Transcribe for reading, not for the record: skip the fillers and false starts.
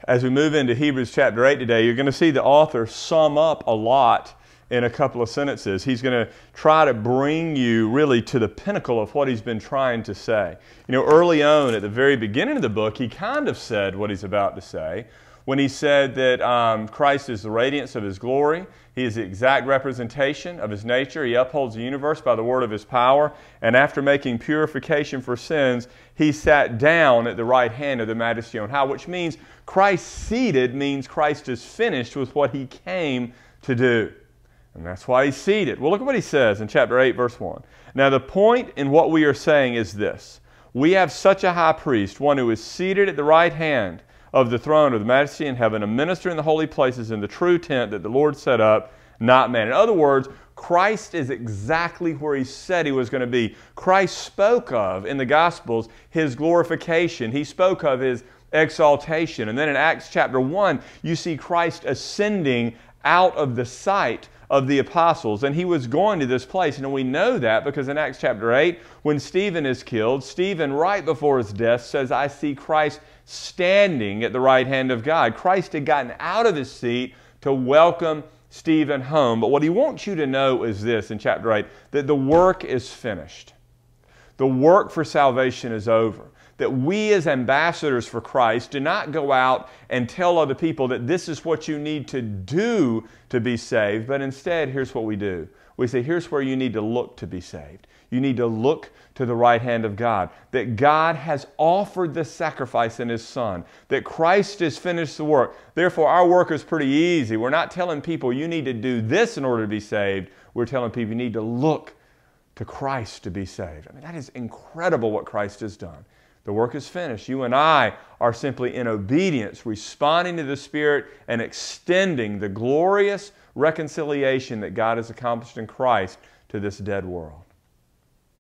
As we move into Hebrews chapter 8 today, you're going to see the author sum up a lot in a couple of sentences. He's going to try to bring you really to the pinnacle of what he's been trying to say. You know, early on at the very beginning of the book, he kind of said what he's about to say when he said that Christ is the radiance of His glory. He is the exact representation of His nature. He upholds the universe by the word of His power. And after making purification for sins, He sat down at the right hand of the Majesty on high, which means Christ seated means Christ is finished with what He came to do. And that's why He's seated. Well, look at what He says in chapter 8, verse 1. Now, the point in what we are saying is this. We have such a high priest, one who is seated at the right hand of the throne of the Majesty in heaven, a minister in the holy places in the true tent that the Lord set up, not man. In other words, Christ is exactly where He said He was going to be. Christ spoke of, in the Gospels, His glorification. He spoke of His exaltation. And then in Acts chapter 1, you see Christ ascending out of the sight of the apostles, and He was going to this place. And we know that because in Acts chapter 8, when Stephen is killed, Stephen, right before his death, says, I see Christ standing at the right hand of God. Christ had gotten out of His seat to welcome Stephen home. But what he wants you to know is this in chapter 8, that the work is finished. The work for salvation is over. That we as ambassadors for Christ do not go out and tell other people that this is what you need to do to be saved, but instead, here's what we do. We say, here's where you need to look to be saved. You need to look to the right hand of God. That God has offered the sacrifice in His Son. That Christ has finished the work. Therefore, our work is pretty easy. We're not telling people you need to do this in order to be saved. We're telling people you need to look to Christ to be saved. I mean, that is incredible what Christ has done. The work is finished. You and I are simply in obedience, responding to the Spirit and extending the glorious reconciliation that God has accomplished in Christ to this dead world.